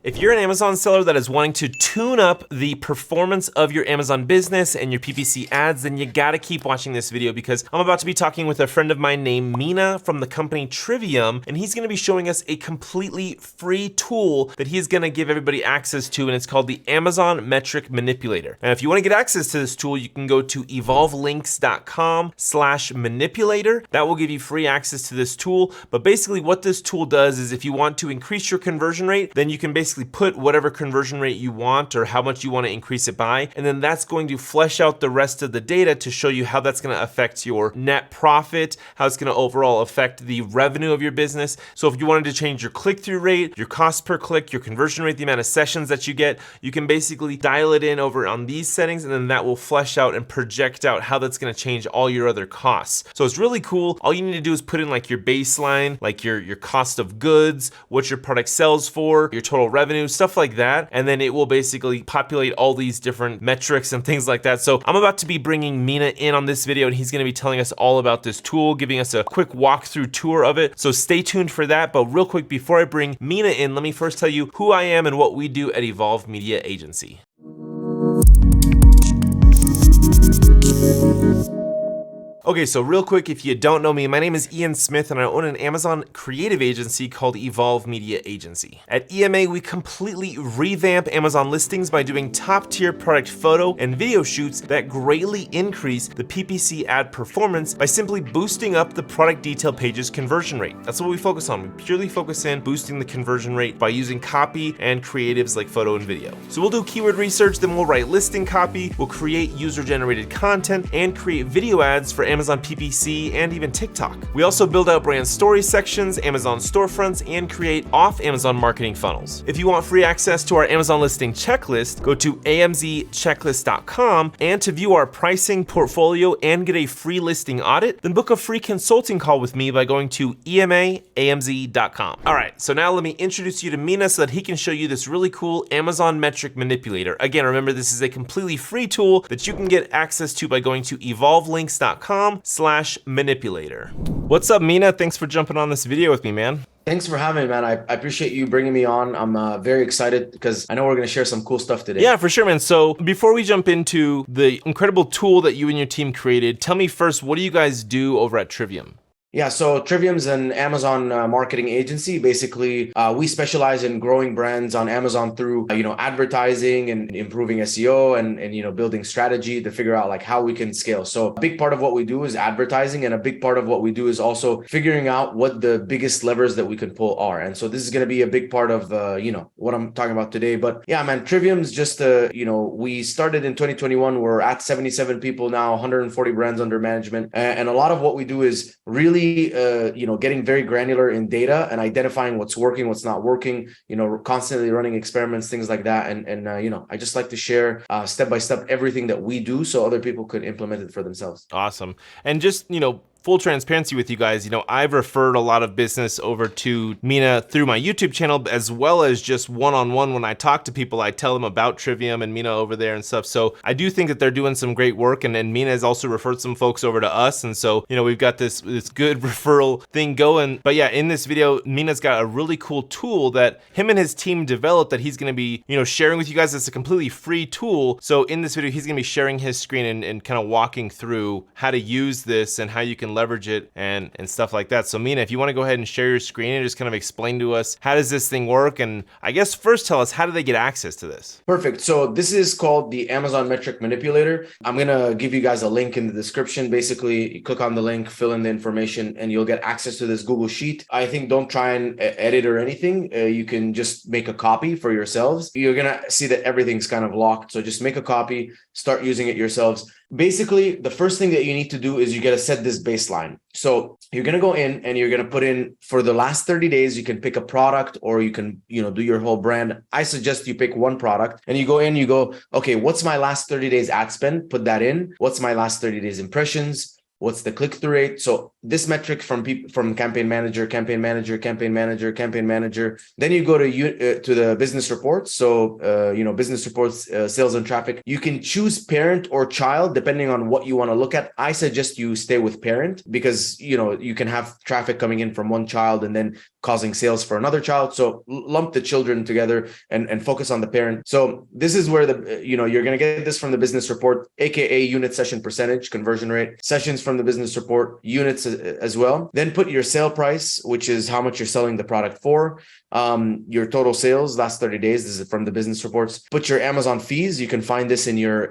If you're an Amazon seller that is wanting to tune up the performance of your Amazon business and your PPC ads, then you gotta keep watching this video because I'm about to be talking with a friend of mine named Mina from the company Trivium, and he's gonna be showing us a completely free tool that he's gonna give everybody access to, and it's called the Amazon Metric Manipulator. And if you wanna get access to this tool, you can go to evolvelinks.com/manipulator. That will give you free access to this tool. But basically what this tool does is if you want to increase your conversion rate, then you can basically put whatever conversion rate you want or how much you want to increase it by, and then that's going to flesh out the rest of the data to show you how that's going to affect your net profit, how it's going to overall affect the revenue of your business. So if you wanted to change your click-through rate, your cost per click, your conversion rate, the amount of sessions that you get, you can basically dial it in over on these settings, and then that will flesh out and project out how that's going to change all your other costs. So it's really cool. All you need to do is put in like your baseline, like your cost of goods, what your product sells for, your total revenue, stuff like that, and then it will basically populate all these different metrics and things like that. So I'm about to be bringing Mina in on this video, and he's going to be telling us all about this tool, giving us a quick walkthrough tour of it. So stay tuned for that. But real quick, before I bring Mina in, let me first tell you who I am and what we do at Evolve Media Agency. Okay, so real quick, if you don't know me, my name is Ian Smith and I own an Amazon creative agency called Evolve Media Agency. At EMA, we completely revamp Amazon listings by doing top-tier product photo and video shoots that greatly increase the PPC ad performance by simply boosting up the product detail page's conversion rate. That's what we focus on. We purely focus in boosting the conversion rate by using copy and creatives like photo and video. So we'll do keyword research, then we'll write listing copy, we'll create user-generated content, and create video ads for Amazon PPC and even TikTok. We also build out brand story sections, Amazon storefronts, and create off Amazon marketing funnels. If you want free access to our Amazon listing checklist, go to amzchecklist.com, and to view our pricing portfolio and get a free listing audit, then book a free consulting call with me by going to emaamz.com. All right, so now let me introduce you to Mina so that he can show you this really cool Amazon Metric Manipulator. Again, remember this is a completely free tool that you can get access to by going to evolvelinks.com/manipulator. What's up, Mina? Thanks for jumping on this video with me, man. Thanks for having me, man. I appreciate you bringing me on. I'm very excited because I know we're going to share some cool stuff today. Yeah, for sure, man. So before we jump into the incredible tool that you and your team created, tell me first, what do you guys do over at Trivium? Yeah, so Trivium's an Amazon marketing agency. Basically, we specialize in growing brands on Amazon through, advertising and improving SEO and building strategy to figure out like how we can scale. So a big part of what we do is advertising, and a big part of what we do is also figuring out what the biggest levers that we can pull are. And so this is going to be a big part of, what I'm talking about today. But yeah, man, Trivium's just, we started in 2021. We're at 77 people now, 140 brands under management. And a lot of what we do is really getting very granular in data and identifying what's working, what's not working, constantly running experiments, things like that. And I just like to share step by step everything that we do so other people could implement it for themselves. Awesome. And just, full transparency with you guys, I've referred a lot of business over to Mina through my YouTube channel, as well as just one-on-one when I talk to people, I tell them about Trivium and Mina over there and stuff. So I do think that they're doing some great work, and Mina has also referred some folks over to us. And so, we've got this good referral thing going. But yeah, in this video, Mina's got a really cool tool that him and his team developed that he's going to be, sharing with you guys. It's a completely free tool. So in this video, he's going to be sharing his screen and kind of walking through how to use this and how you can leverage it and stuff like that. So Mina, if you want to go ahead and share your screen and just kind of explain to us, how does this thing work? And I guess first tell us, how do they get access to this? Perfect. So this is called the Amazon Metric Manipulator. I'm going to give you guys a link in the description. Basically, you click on the link, fill in the information, and you'll get access to this Google Sheet. I think don't try and edit or anything. You can just make a copy for yourselves. You're going to see that everything's kind of locked. So just make a copy, start using it yourselves. Basically, the first thing that you need to do is you got to set this baseline. So you're going to go in and you're going to put in for the last 30 days, you can pick a product or you can, do your whole brand. I suggest you pick one product and you go in, you go, okay, what's my last 30 days ad spend? Put that in. What's my last 30 days impressions? What's the click-through rate? So this metric from campaign manager. Then you go to the business reports. So business reports, sales and traffic. You can choose parent or child depending on what you want to look at. I suggest you stay with parent because you can have traffic coming in from one child and then causing sales for another child. So lump the children together and focus on the parent. So this is where you're going to get this from the business report, aka unit session percentage, conversion rate, sessions from the business report, units as well. Then put your sale price, which is how much you're selling the product for. Your total sales last 30 days. This is from the business reports. Put your Amazon fees. You can find this in your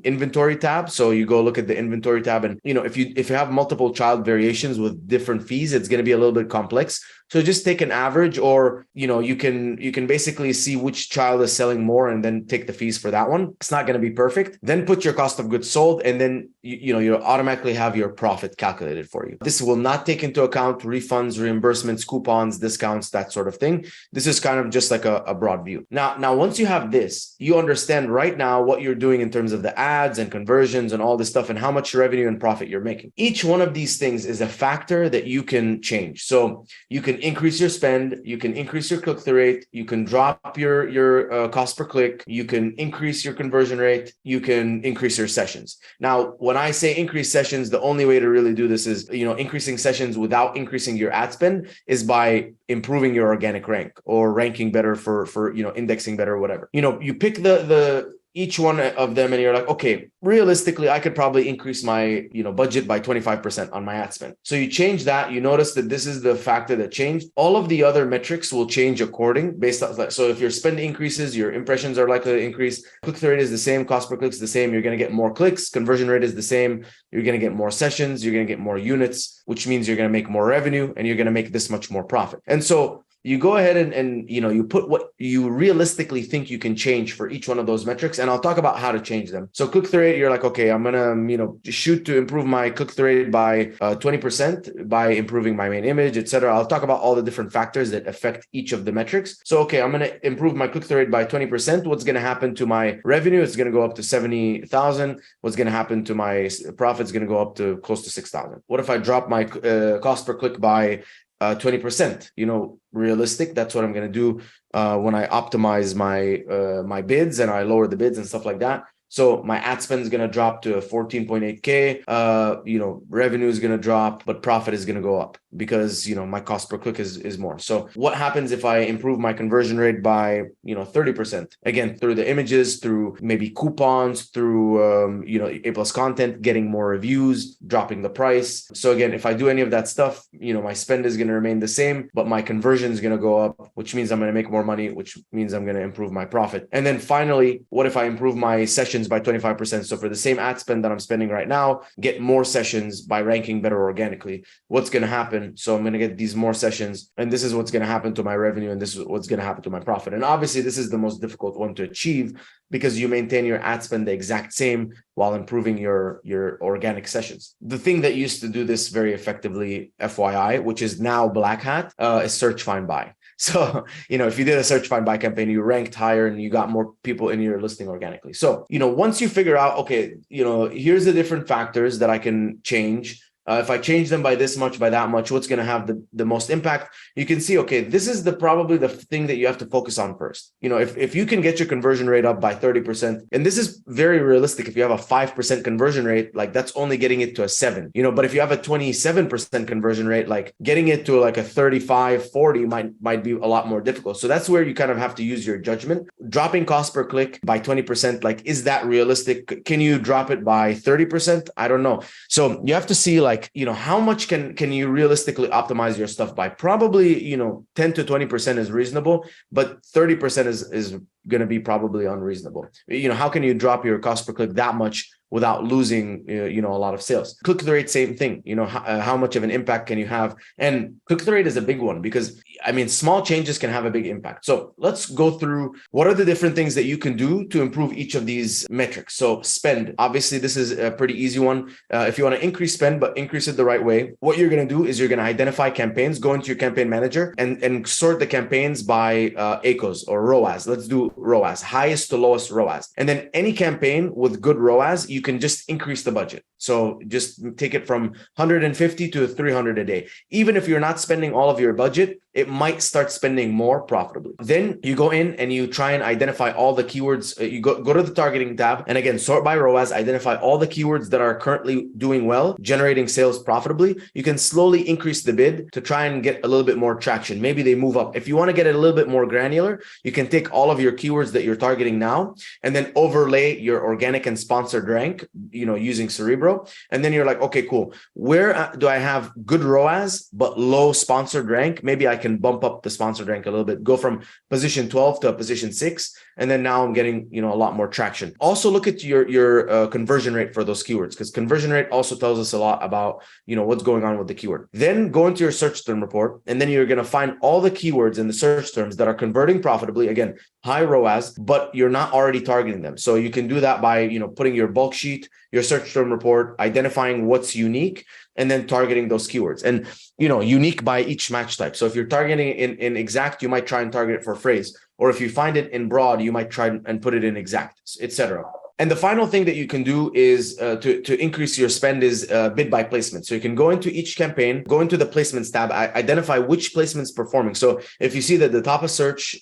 inventory tab. So you go look at the inventory tab, and if you have multiple child variations with different fees, it's going to be a little bit complex. So just take an average, or you can basically see which child is selling more and then take the fees for that one. It's not going to be perfect. Then put your cost of goods sold, and then you automatically have your profit calculated for you. This will not take into account refunds, reimbursements, coupons, discounts, that sort of thing. This is kind of just like a broad view. Now, once you have this, you understand right now what you're doing in terms of the ads and conversions and all this stuff and how much revenue and profit you're making. Each one of these things is a factor that you can change. So you can increase your spend, you can increase your click-through rate, you can drop your cost per click, you can increase your conversion rate, you can increase your sessions. Now, when I say increase sessions, the only way to really do this is, increasing sessions without increasing your ad spend is by improving your organic rank or ranking better for indexing better or whatever. You pick the each one of them and you're like, okay, realistically, I could probably increase my budget by 25% on my ad spend. So you change that, you notice that this is the factor that changed. All of the other metrics will change according based on that. So if your spend increases, your impressions are likely to increase, click-through rate is the same, cost per click is the same, you're going to get more clicks, conversion rate is the same, you're going to get more sessions, you're going to get more units, which means you're going to make more revenue and you're going to make this much more profit. And so you go ahead and you put what you realistically think you can change for each one of those metrics. And I'll talk about how to change them. So click-through rate, you're like, okay, I'm going to shoot to improve my click-through rate by 20% by improving my main image, etc. I'll talk about all the different factors that affect each of the metrics. So, okay, I'm going to improve my click-through rate by 20%. What's going to happen to my revenue? It's going to go up to 70,000. What's going to happen to my profit? It's going to go up to close to 6,000. What if I drop my cost per click by 20%, realistic? That's what I'm going to do when I optimize my bids and I lower the bids and stuff like that. So my ad spend is going to drop to 14.8K. Revenue is going to drop, but profit is going to go up because, my cost per click is more. So what happens if I improve my conversion rate by, 30%? Again, through the images, through maybe coupons, through, A+ content, getting more reviews, dropping the price. So again, if I do any of that stuff, my spend is going to remain the same, but my conversion is going to go up, which means I'm going to make more money, which means I'm going to improve my profit. And then finally, what if I improve my sessions by 25%? So for the same ad spend that I'm spending right now, get more sessions by ranking better organically. What's going to happen? So I'm going to get these more sessions, and this is what's going to happen to my revenue, and this is what's going to happen to my profit. And obviously, this is the most difficult one to achieve because you maintain your ad spend the exact same while improving your organic sessions. The thing that used to do this very effectively, FYI, which is now black hat, is search, find, buy. So, if you did a search, find, buy campaign, you ranked higher and you got more people in your listing organically. So, once you figure out, okay, here's the different factors that I can change. If I change them by this much, by that much, what's going to have the most impact? You can see, okay, this is probably the thing that you have to focus on first. If you can get your conversion rate up by 30%, and this is very realistic, if you have a 5% conversion rate, like that's only getting it to a 7, but if you have a 27% conversion rate, like getting it to like a 35, 40 might be a lot more difficult. So that's where you kind of have to use your judgment. Dropping cost per click by 20%, like, is that realistic? Can you drop it by 30%? I don't know. So you have to see how much can you realistically optimize your stuff by? Probably, 10 to 20% is reasonable, but 30% is going to be probably unreasonable. How can you drop your cost per click that much without losing, a lot of sales? Click-through rate, same thing. How much of an impact can you have? And click-through rate is a big one because, small changes can have a big impact. So let's go through what are the different things that you can do to improve each of these metrics. So spend, obviously, this is a pretty easy one. If you want to increase spend, but increase it the right way, what you're going to do is you're going to identify campaigns, go into your campaign manager and sort the campaigns by ACOS or ROAS. Let's do ROAS, highest to lowest ROAS. And then any campaign with good ROAS, you can just increase the budget. So just take it from 150 to 300 a day. Even if you're not spending all of your budget, it might start spending more profitably. Then you go in and you try and identify all the keywords. You go to the targeting tab, and again, sort by ROAS, identify all the keywords that are currently doing well, generating sales profitably. You can slowly increase the bid to try and get a little bit more traction. Maybe they move up. If you want to get it a little bit more granular, you can take all of your keywords that you're targeting now and then overlay your organic and sponsored rank, using Cerebro. And then you're like, okay, cool. Where do I have good ROAS but low sponsored rank? Maybe I can bump up the sponsored rank a little bit, go from position 12 to a position 6. And then now I'm getting, a lot more traction. Also look at your conversion rate for those keywords, because conversion rate also tells us a lot about, what's going on with the keyword. Then go into your search term report, and then you're going to find all the keywords in the search terms that are converting profitably. Again, high ROAS, but you're not already targeting them. So you can do that by, putting your bulk sheet, your search term report, identifying what's unique, and then targeting those keywords. And, unique by each match type. So if you're targeting in exact, you might try and target it for phrase. Or if you find it in broad, you might try and put it in exact, etc. And the final thing that you can do is to increase your spend is bid by placement. So you can go into each campaign, go into the placements tab, identify which placement's performing. So if you see that the top of search,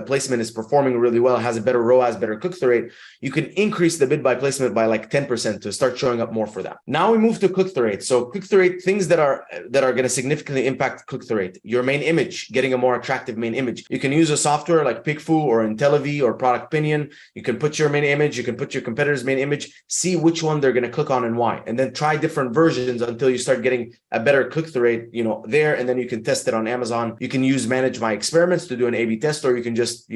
placement is performing really well, has a better ROAS, better click-through rate, you can increase the bid by placement by like 10% to start showing up more for that. Now we move to click-through rate. So click-through rate, things that are going to significantly impact click-through rate. Your main image, getting a more attractive main image. You can use a software like PickFu or IntelliV or Product Opinion. You can put your main image, you can put your competitor's main image, see which one they're going to click on and why, and then try different versions until you start getting a better click-through rate, there, and then you can test it on Amazon. You can use Manage My Experiments to do an A/B test, or you can just,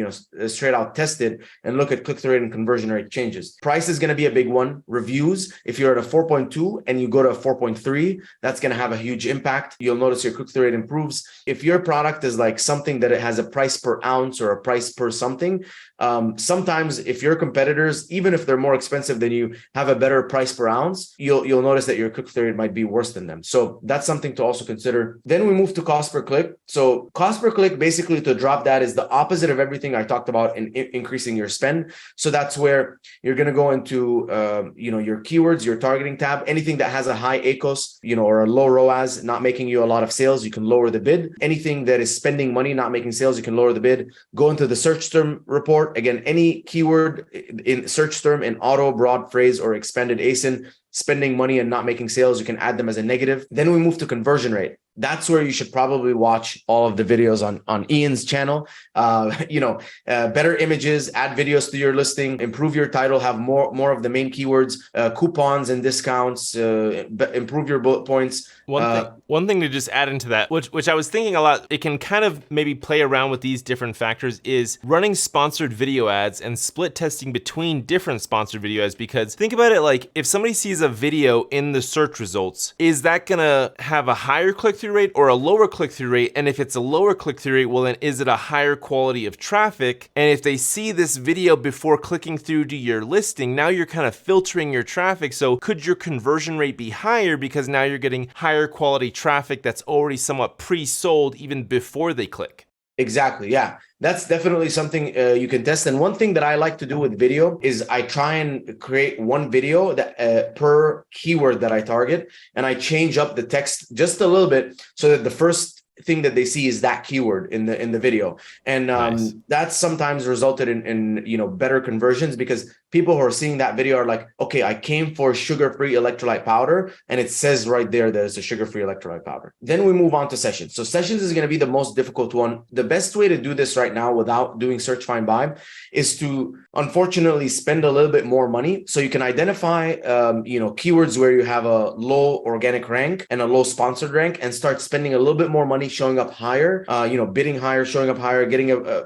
straight out test it and look at click-through rate and conversion rate changes. Price is going to be a big one. Reviews, if you're at a 4.2 and you go to a 4.3, that's going to have a huge impact. You'll notice your click-through rate improves. If your product is like something that it has a price per ounce or a price per something, sometimes if your competitors, even if they're more expensive than you, have a better price per ounce, you'll notice that your click-through rate might be worse than them. So that's something to also consider. Then we move to cost per click. So cost per click, basically to drop that, is the opposite of everything I talked about in increasing your spend. So that's where you're going to go into, your keywords, your targeting tab, anything that has a high ACOS, or a low ROAS, not making you a lot of sales, you can lower the bid. Anything that is spending money, not making sales, you can lower the bid. Go into the search term report. Again, any keyword in search term in auto, broad phrase, or expanded ASIN, spending money and not making sales, you can add them as a negative. Then we move to conversion rate. That's where you should probably watch all of the videos on Ian's channel. Better images, add videos to your listing, improve your title, have more of the main keywords, coupons and discounts, improve your bullet points. One thing to just add into that, which I was thinking a lot, it can kind of maybe play around with these different factors, is running sponsored video ads and split testing between different sponsored video ads. Because think about it, like if somebody sees a video in the search results, is that gonna have a higher click-through rate or a lower click-through rate? And if it's a lower click-through rate, well then is it a higher quality of traffic? And if they see this video before clicking through to your listing, now you're kind of filtering your traffic. So could your conversion rate be higher because now you're getting higher quality traffic that's already somewhat pre-sold even before they click? Exactly. Yeah, that's definitely something you can test. And one thing that I like to do with video is I try and create one video that per keyword that I target, and I change up the text just a little bit so that the first thing that they see is that keyword in the video. And Nice. that's sometimes resulted in better conversions, because people who are seeing that video are like, okay, I came for sugar-free electrolyte powder, and it says right there that it's a sugar-free electrolyte powder. Then we move on to sessions. So sessions is going to be the most difficult one. The best way to do this right now without doing search, find, buy is to unfortunately spend a little bit more money. So you can identify keywords where you have a low organic rank and a low sponsored rank, and start spending a little bit more money showing up higher, bidding higher, showing up higher,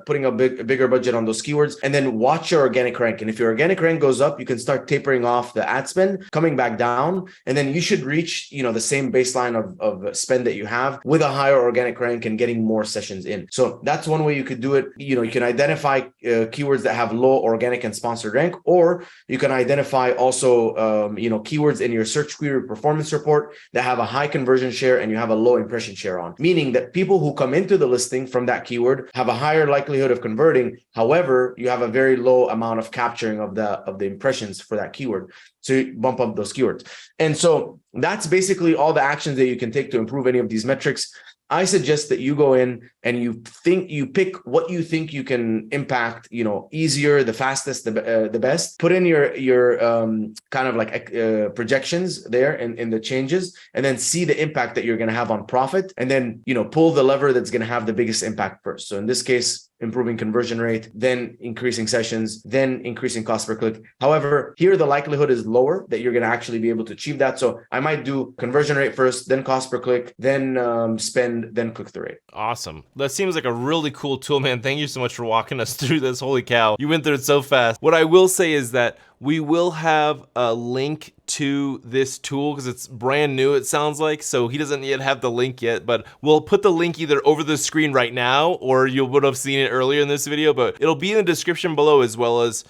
putting a bigger budget on those keywords, and then watch your organic rank. And if your organic rank goes up, you can start tapering off the ad spend, coming back down, and then you should reach, the same baseline of spend that you have with a higher organic rank and getting more sessions in. So that's one way you could do it. You can identify keywords that have low organic and sponsored rank, or you can identify also, keywords in your search query performance report that have a high conversion share and you have a low impression share on, meaning that people who come into the listing from that keyword have a higher likelihood of converting. However, you have a very low amount of capturing of the impressions for that keyword. So you bump up those keywords. And so that's basically all the actions that you can take to improve any of these metrics. I suggest that you go in and you pick what you think you can impact, easier, the fastest, the best. Put in your kind of like projections there in the changes, and then see the impact that you're going to have on profit, and then pull the lever that's going to have the biggest impact first. So in this case, improving conversion rate, then increasing sessions, then increasing cost per click. However, here the likelihood is lower that you're going to actually be able to achieve that. So I might do conversion rate first, then cost per click, then spend, then click-through rate. Awesome. That seems like a really cool tool, man. Thank you so much for walking us through this. Holy cow. You went through it so fast. What I will say is that we will have a link to this tool because it's brand new, it sounds like. So he doesn't yet have the link yet, but we'll put the link either over the screen right now, or you would have seen it earlier in this video, but it'll be in the description below as well as,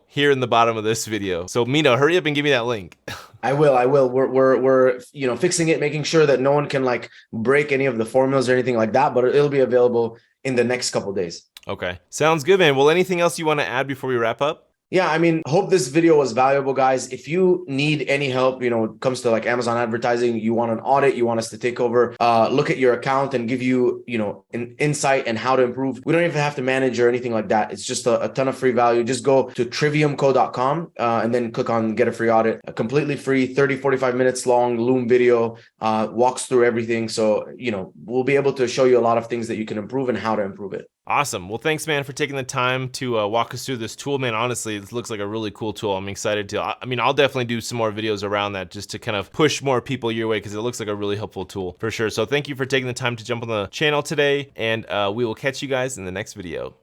here in the bottom of this video. So Mina, hurry up and give me that link. I will. We're fixing it, making sure that no one can like break any of the formulas or anything like that, but it'll be available in the next couple of days. Okay. Sounds good, man. Well, anything else you want to add before we wrap up? Yeah, I mean, hope this video was valuable, guys. If you need any help, when it comes to like Amazon advertising, you want an audit, you want us to take over, look at your account and give you, an insight and how to improve. We don't even have to manage or anything like that. It's just a ton of free value. Just go to triviumco.com and then click on get a free audit. A completely free 30-45 minutes long Loom video walks through everything. So, we'll be able to show you a lot of things that you can improve and how to improve it. Awesome. Well, thanks, man, for taking the time to walk us through this tool, man. Honestly, it looks like a really cool tool. I'm excited to, I'll definitely do some more videos around that just to kind of push more people your way because it looks like a really helpful tool for sure. So thank you for taking the time to jump on the channel today, and we will catch you guys in the next video.